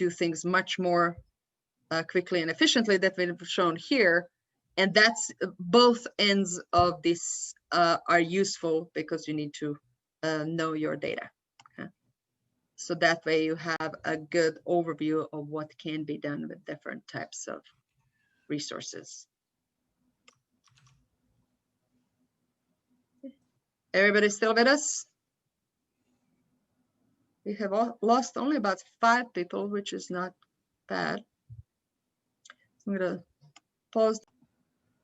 do things much more quickly and efficiently that we've shown here. And that's both ends of this are useful because you need to know your data. Okay? So that way you have a good overview of what can be done with different types of resources. Everybody still with us? We have lost only about 5 people, which is not bad. I'm going to pause.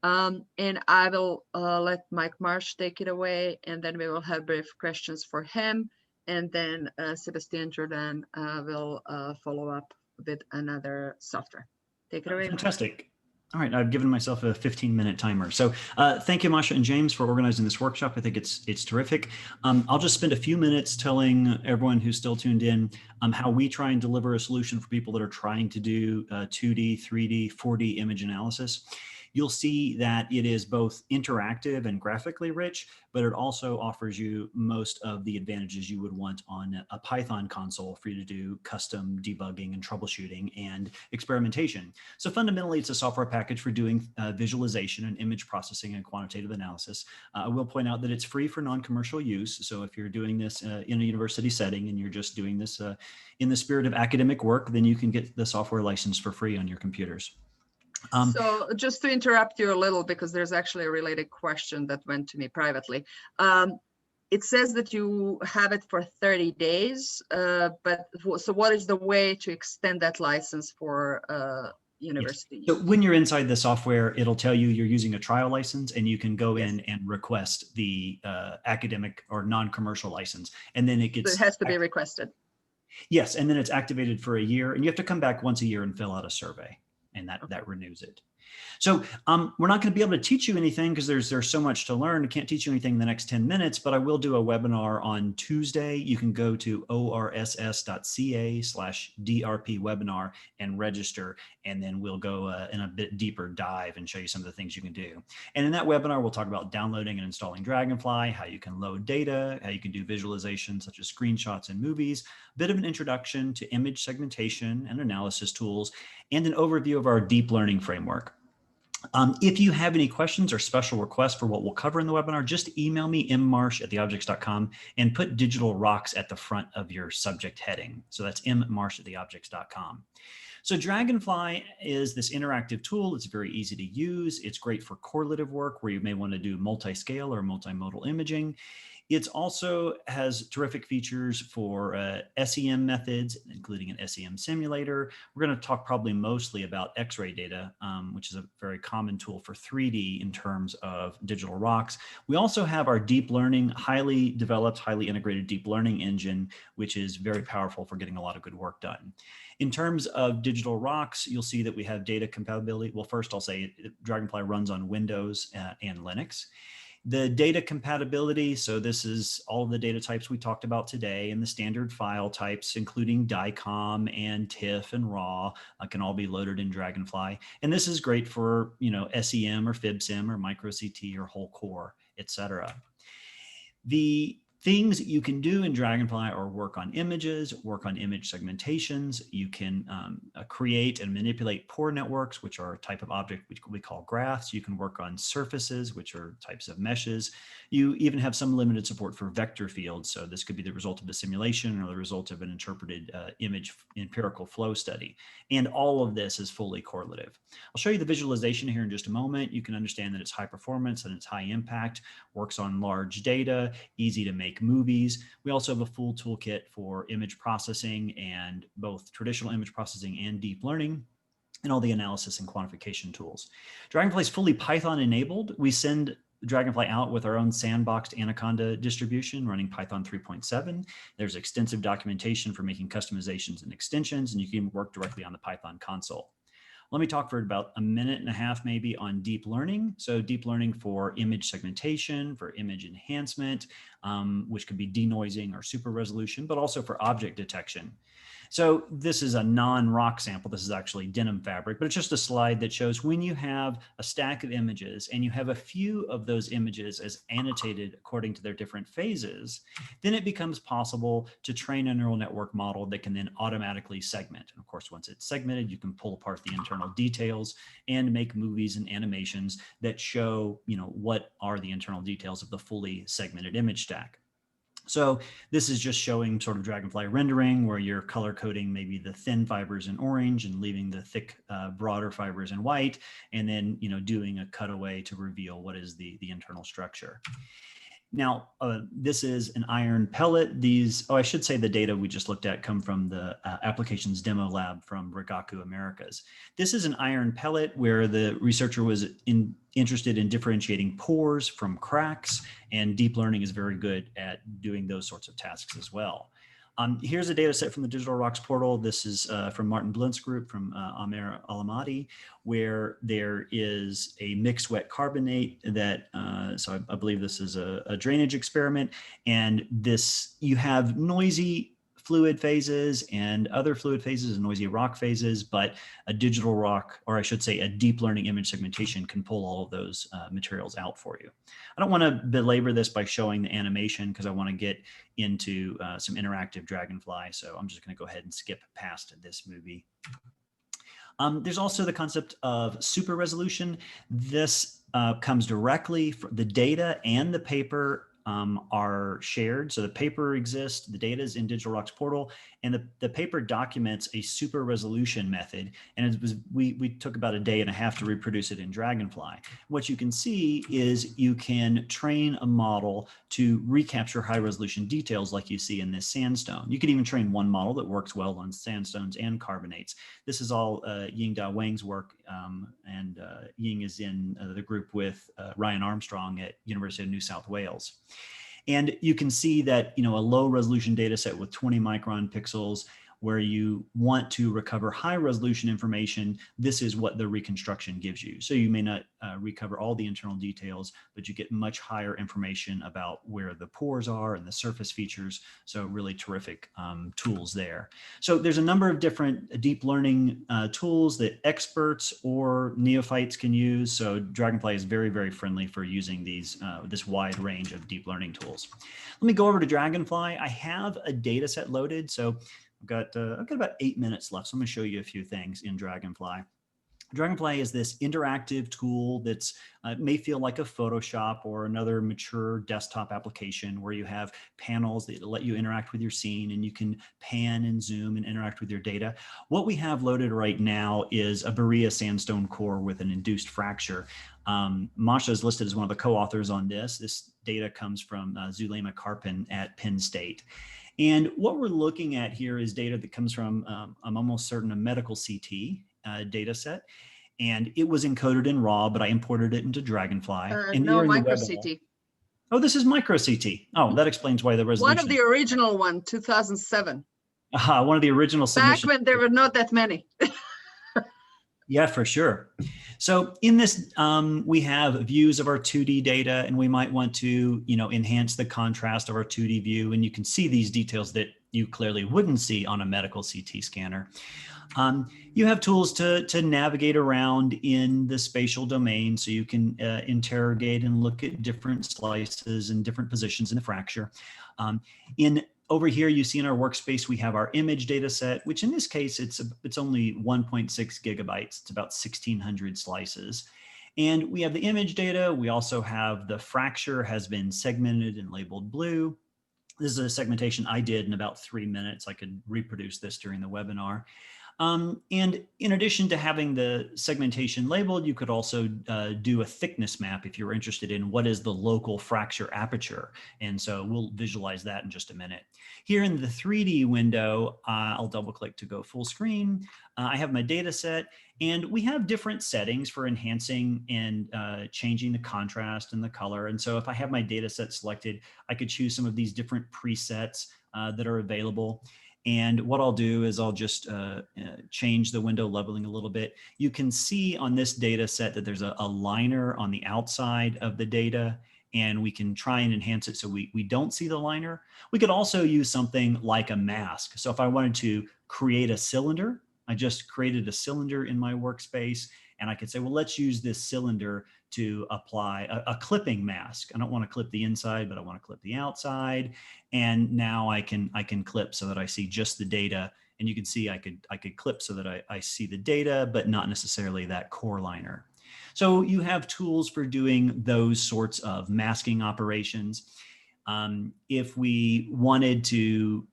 And I will let Mike Marsh take it away, and then we will have brief questions for him. And then Sebastian Jordan will follow up with another software. Take it away. Fantastic. All right, I've given myself a 15-minute timer. So thank you, Masha and James, for organizing this workshop. I think it's terrific. I'll just spend a few minutes telling everyone who's still tuned in how we try and deliver a solution for people that are trying to do 2D, 3D, 4D image analysis. You'll see that it is both interactive and graphically rich, but it also offers you most of the advantages you would want on a Python console for you to do custom debugging and troubleshooting and experimentation. So fundamentally, it's a software package for doing visualization and image processing and quantitative analysis. I will point out that it's free for non-commercial use. So if you're doing this in a university setting and you're just doing this in the spirit of academic work, then you can get the software license for free on your computers. So just to interrupt you a little, because there's actually a related question that went to me privately. It says that you have it for 30 days, but so what is the way to extend that license for university? Yes. So when you're inside the software, it'll tell you you're using a trial license, and you can go in and request the academic or non-commercial license, and then it gets. So it has to be requested. Yes, and then it's activated for a year, and you have to come back once a year and fill out a survey. And that renews it. So we're not going to be able to teach you anything because there's so much to learn. I can't teach you anything in the next 10 minutes, but I will do a webinar on Tuesday. You can go to orss.ca/DRP webinar and register, and then we'll go in a bit deeper dive and show you some of the things you can do. And in that webinar, we'll talk about downloading and installing DragonFly, how you can load data, how you can do visualization such as screenshots and movies, a bit of an introduction to image segmentation and analysis tools, and an overview of our deep learning framework. If you have any questions or special requests for what we'll cover in the webinar, just email me mmarsh@theobjects.com and put digital rocks at the front of your subject heading. So that's mmarsh@theobjects.com. So DragonFly is this interactive tool. It's very easy to use. It's great for correlative work where you may want to do multi-scale or multimodal imaging. It also has terrific features for SEM methods, including an SEM simulator. We're going to talk probably mostly about X-ray data, which is a very common tool for 3D in terms of digital rocks. We also have our deep learning, highly developed, highly integrated deep learning engine, which is very powerful for getting a lot of good work done. In terms of digital rocks, you'll see that we have data compatibility. Well, first I'll say DragonFly runs on Windows and Linux. The data compatibility, so this is all of the data types we talked about today, and the standard file types, including DICOM and TIFF and RAW, can all be loaded in DragonFly. And this is great for, SEM or FibSim or microCT or whole core, etc. The things that you can do in DragonFly are work on images, work on image segmentations. You can create and manipulate pore networks, which are a type of object which we call graphs. You can work on surfaces, which are types of meshes. You even have some limited support for vector fields. So this could be the result of a simulation or the result of an interpreted image empirical flow study. And all of this is fully correlative. I'll show you the visualization here in just a moment. You can understand that it's high performance and it's high impact, works on large data, easy to make movies. We also have a full toolkit for image processing, and both traditional image processing and deep learning, and all the analysis and quantification tools. DragonFly is fully Python enabled. We send DragonFly out with our own sandboxed Anaconda distribution running Python 3.7. There's extensive documentation for making customizations and extensions, and you can work directly on the Python console. Let me talk for about a minute and a half maybe on deep learning. So deep learning for image segmentation, for image enhancement, which could be denoising or super resolution, but also for object detection. So this is a non-rock sample. This is actually denim fabric, but it's just a slide that shows when you have a stack of images and you have a few of those images as annotated according to their different phases, then it becomes possible to train a neural network model that can then automatically segment. And of course, course, once it's segmented, you can pull apart the internal details and make movies and animations that show, what are the internal details of the fully segmented image stack. So this is just showing sort of DragonFly rendering, where you're color coding maybe the thin fibers in orange and leaving the thick, broader fibers in white, and then doing a cutaway to reveal what is the internal structure. Now, this is an iron pellet. I should say the data we just looked at come from the applications demo lab from Rigaku Americas. This is an iron pellet where the researcher was interested in differentiating pores from cracks, and deep learning is very good at doing those sorts of tasks as well. Here's a data set from the Digital Rocks portal. This is from Martin Blint's group from Amer Alamati, where there is a mixed wet carbonate that, so I believe this is a drainage experiment, and you have noisy fluid phases and other fluid phases and noisy rock phases, but a digital rock, or I should say a deep learning image segmentation, can pull all of those materials out for you. I don't want to belabor this by showing the animation because I want to get into some interactive DragonFly. So I'm just going to go ahead and skip past this movie. There's also the concept of super resolution. This comes directly from the data, and the paper are shared. So the paper exists, the data is in Digital Rocks portal, and the paper documents a super resolution method. And we took about a day and a half to reproduce it in DragonFly. What you can see is you can train a model to recapture high resolution details like you see in this sandstone. You could even train one model that works well on sandstones and carbonates. This is all Ying-Da Wang's work, and Ying is in the group with Ryan Armstrong at University of New South Wales. And you can see that, a low resolution data set with 20 micron pixels, where you want to recover high resolution information, this is what the reconstruction gives you. So you may not recover all the internal details, but you get much higher information about where the pores are and the surface features. So really terrific tools there. So there's a number of different deep learning tools that experts or neophytes can use. So DragonFly is very, very friendly for using this wide range of deep learning tools. Let me go over to DragonFly. I have a data set loaded. So I've got about 8 minutes left, so I'm going to show you a few things in DragonFly. DragonFly is this interactive tool that's may feel like a Photoshop or another mature desktop application, where you have panels that let you interact with your scene, and you can pan and zoom and interact with your data. What we have loaded right now is a Berea sandstone core with an induced fracture. Masha is listed as one of the co-authors on this. This data comes from Zulema Karpin at Penn State. And what we're looking at here is data that comes from, I'm almost certain, a medical CT data set. And it was encoded in RAW, but I imported it into DragonFly. And no, here in the micro webinar, CT. oh, this is micro CT. Oh, that explains why the resolution. One of the original one, 2007. One of the original submissions. Back when there were not that many. Yeah, for sure. So in this, we have views of our 2D data, and we might want to, enhance the contrast of our 2D view. And you can see these details that you clearly wouldn't see on a medical CT scanner. You have tools to navigate around in the spatial domain, so you can interrogate and look at different slices and different positions in the fracture. Over here, you see in our workspace, we have our image data set, which in this case, it's only 1.6 gigabytes. It's about 1,600 slices. And we have the image data. We also have the fracture has been segmented and labeled blue. This is a segmentation I did in about 3 minutes. I could reproduce this during the webinar. And in addition to having the segmentation labeled, you could also do a thickness map if you're interested in what is the local fracture aperture. And so we'll visualize that in just a minute. Here in the 3D window, I'll double click to go full screen. I have my data set, and we have different settings for enhancing and changing the contrast and the color. And so if I have my data set selected, I could choose some of these different presets that are available. And what I'll do is I'll just change the window leveling a little bit. You can see on this data set that there's a liner on the outside of the data, and we can try and enhance it so we don't see the liner. We could also use something like a mask. So if I wanted to create a cylinder, I just created a cylinder in my workspace, and I could say, well, let's use this cylinder to apply a clipping mask. I don't want to clip the inside, but I want to clip the outside. And now I can clip so that I see just the data And you can see I could clip so that I see the data, but not necessarily that core liner. So you have tools for doing those sorts of masking operations. If we wanted to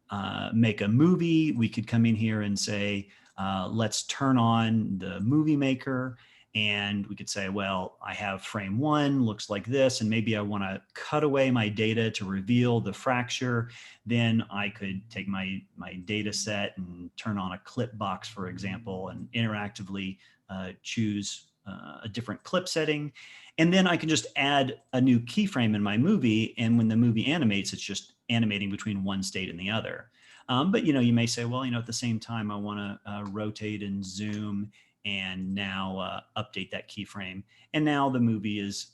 make a movie, we could come in here and say, let's turn on the movie maker. And we could say, well, I have frame 1, looks like this, and maybe I want to cut away my data to reveal the fracture. Then I could take my data set and turn on a clip box, for example, and interactively choose a different clip setting. And then I can just add a new keyframe in my movie. And when the movie animates, it's just animating between one state and the other. But, you may say, well, at the same time, I want to rotate and zoom and now update that keyframe. And now the movie is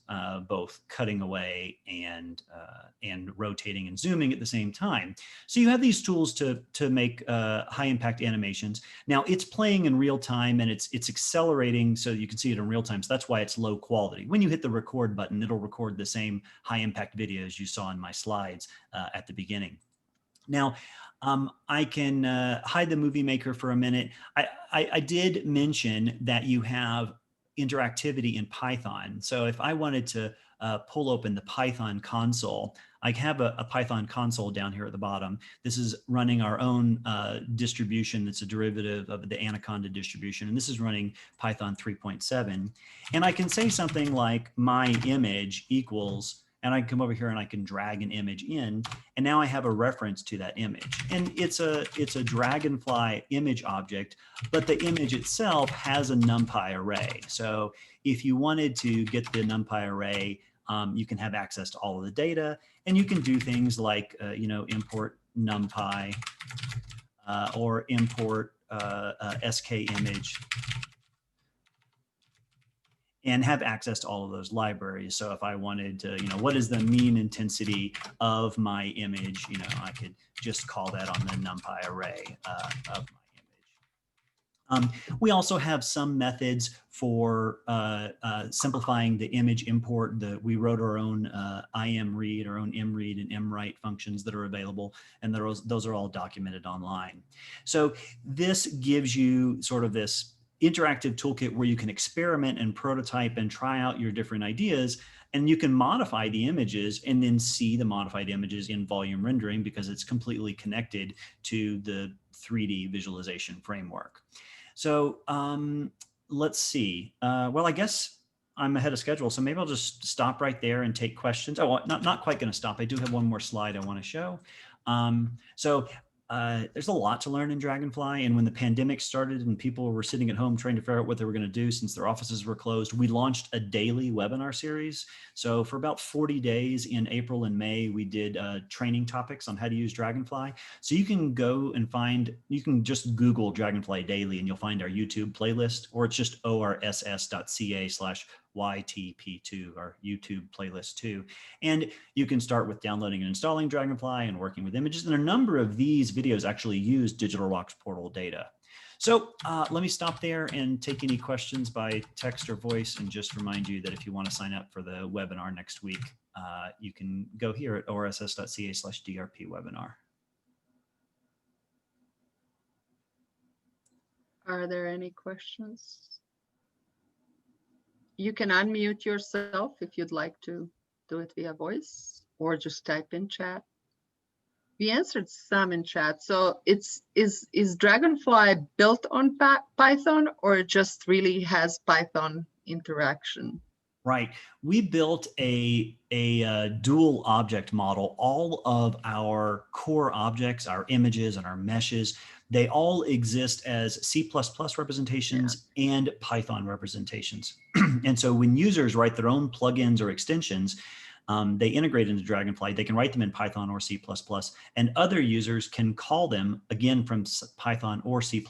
both cutting away and rotating and zooming at the same time. So you have these tools to make high impact animations. Now it's playing in real time and it's accelerating so you can see it in real time. So that's why it's low quality. When you hit the record button, it'll record the same high impact videos you saw in my slides at the beginning. Now, I can hide the movie maker for a minute. I did mention that you have interactivity in Python. So if I wanted to pull open the Python console, I have a Python console down here at the bottom. This is running our own distribution that's a derivative of the Anaconda distribution. And this is running Python 3.7. And I can say something like my image equals, and I can come over here and I can drag an image in, and now I have a reference to that image. And it's a DragonFly image object, but the image itself has a NumPy array. So if you wanted to get the NumPy array, you can have access to all of the data, and you can do things like import NumPy or import SK image, and have access to all of those libraries. So if I wanted to, what is the mean intensity of my image, I could just call that on the NumPy array of my image. We also have some methods for simplifying the image import. We wrote our own imread, our own mread and mwrite functions that are available, and those are all documented online. So this gives you sort of this interactive toolkit where you can experiment and prototype and try out your different ideas, and you can modify the images and then see the modified images in volume rendering because it's completely connected to the 3D visualization framework. So let's see. Well, I guess I'm ahead of schedule, so maybe I'll just stop right there and take questions. Oh, not quite going to stop. I do have one more slide I want to show. There's a lot to learn in DragonFly, and when the pandemic started and people were sitting at home trying to figure out what they were going to do since their offices were closed, we launched a daily webinar series. So for about 40 days in April and May, we did training topics on how to use DragonFly. So you can go and you can just Google DragonFly Daily and you'll find our YouTube playlist, or it's just orss.ca/YTP2, our YouTube playlist too. And you can start with downloading and installing DragonFly and working with images. And a number of these videos actually use Digital Rocks portal data. So let me stop there and take any questions by text or voice, and just remind you that if you want to sign up for the webinar next week, you can go here at orss.ca/DRP webinar. Are there any questions? You can unmute yourself if you'd like to do it via voice, or just type in chat. We answered some in chat. So is DragonFly built on Python, or it just really has Python interaction? Right. We built a dual object model. All of our core objects, our images and our meshes, they all exist as C++ representations and Python representations. And so when users write their own plugins or extensions, they integrate into DragonFly. They can write them in Python or C++, and other users can call them again from Python or C++.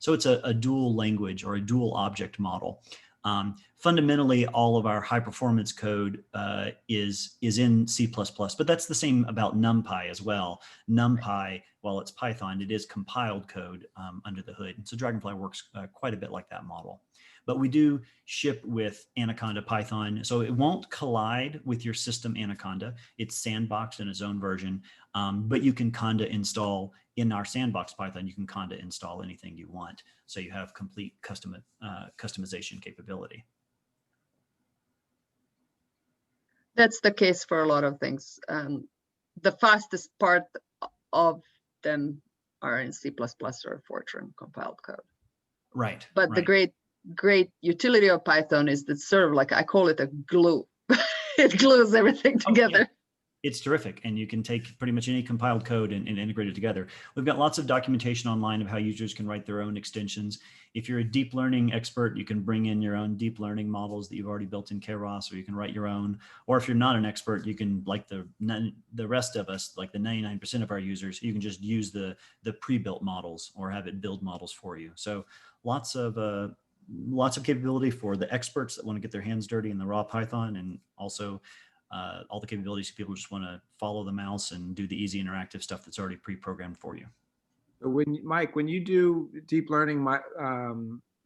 So it's a dual language or a dual object model. fundamentally, all of our high performance code is in C++, but that's the same about NumPy as well. NumPy, while it's Python, it is compiled code under the hood. And so DragonFly works quite a bit like that model. But we do ship with Anaconda Python, so it won't collide with your system Anaconda. It's sandboxed in its own version, but you can Conda install in our sandbox Python. You can Conda install anything you want, so you have complete customization capability. That's the case for a lot of things. The fastest part of them are in C++ or Fortran compiled code. Right. But right. the great utility of Python is that sort of like, I call it a glue. It glues everything together. Oh, yeah. It's terrific. And you can take pretty much any compiled code and integrate it together. We've got lots of documentation online of how users can write their own extensions. If you're a deep learning expert, you can bring in your own deep learning models that you've already built in Keras, or you can write your own. Or if you're not an expert, you can, like the rest of us, like the 99% of our users, you can just use the pre-built models or have it build models for you. So lots of capability for the experts that want to get their hands dirty in the raw Python, and also all the capabilities for people who just want to follow the mouse and do the easy interactive stuff that's already pre-programmed for you. Mike, when you do deep learning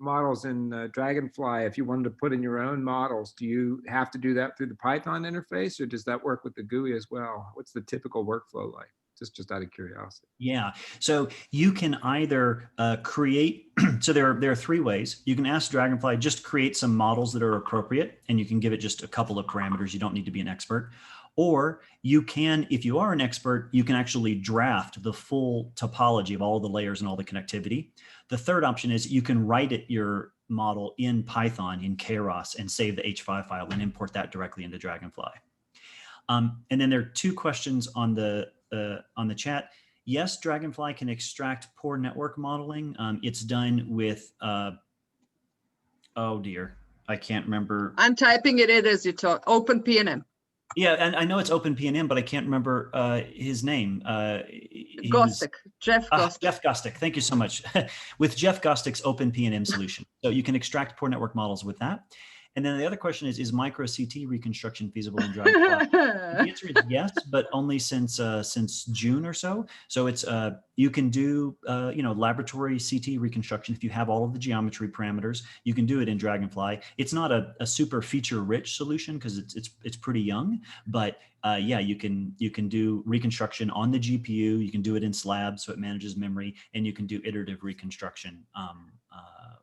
models in DragonFly, if you wanted to put in your own models, do you have to do that through the Python interface, or does that work with the GUI as well? What's the typical workflow like? Just out of curiosity. Yeah, so you can either create, so there are three ways. You can ask DragonFly, just create some models that are appropriate, and you can give it just a couple of parameters. You don't need to be an expert. Or you can, if you are an expert, you can actually draft the full topology of all the layers and all the connectivity. The third option is you can write your model in Python, in Keras, and save the H5 file and import that directly into DragonFly. And then there are two questions on the chat. Yes, DragonFly can extract poor network modeling. It's done with, oh dear, I can't remember. I'm typing it in as you talk. OpenPNM. Yeah, and I know it's OpenPNM, but I can't remember his name. Gostick, Jeff Gostick. Jeff Gostick, thank you so much. With Jeff Gostick's OpenPNM solution. So you can extract poor network models with that. And then the other question is micro CT reconstruction feasible in DragonFly? The answer is yes, but only since June or so. So it's you can do laboratory CT reconstruction if you have all of the geometry parameters. You can do it in DragonFly. It's not a super feature-rich solution because it's pretty young, but yeah, you can do reconstruction on the GPU. You can do it in slabs, so it manages memory, and you can do iterative reconstruction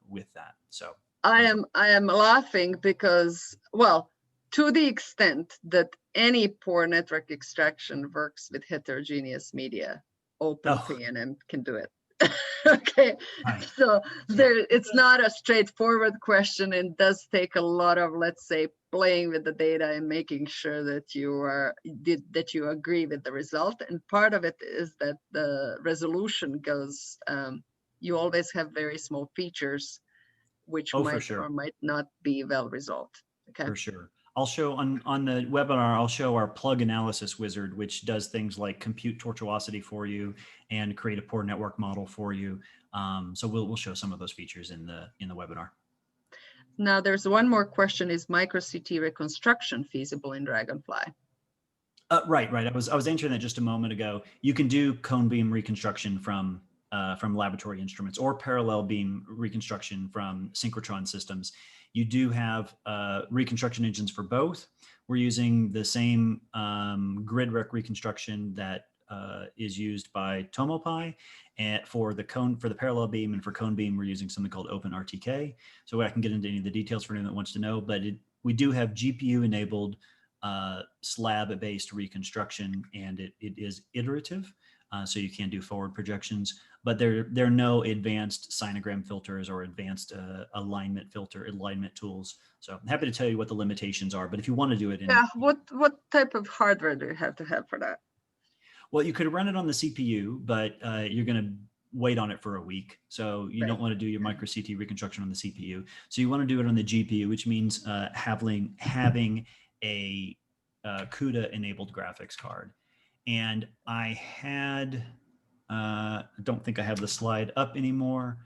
with that. So. I am laughing because, well, to the extent that any poor network extraction works with heterogeneous media, OpenPNM can do it. Okay, Right. So it's not a straightforward question, and does take a lot of, let's say, playing with the data and making sure that you agree with the result. And part of it is that the resolution goes. You always have very small features, which might or might not be well resolved. Okay. For sure. I'll show on the webinar, I'll show our plug analysis wizard, which does things like compute tortuosity for you and create a poor network model for you. So we'll show some of those features in the webinar. Now there's one more question: is micro CT reconstruction feasible in DragonFly? Right. I was answering that just a moment ago. You can do cone beam reconstruction from laboratory instruments or parallel beam reconstruction from synchrotron systems. You do have reconstruction engines for both. We're using the same grid reconstruction that is used by TomoPy, and for the parallel beam, and for cone beam, we're using something called OpenRTK. So I can get into any of the details for anyone that wants to know, but we do have GPU enabled slab-based reconstruction, and it is iterative. So you can do forward projections, but there are no advanced sinogram filters or advanced alignment tools. So I'm happy to tell you what the limitations are, but if you want to do it what type of hardware do you have to have for that? Well, you could run it on the CPU, but you're going to wait on it for a week. So you don't want to do your micro CT reconstruction on the CPU. So you want to do it on the GPU, which means having a CUDA enabled graphics card. And I don't think I have the slide up anymore,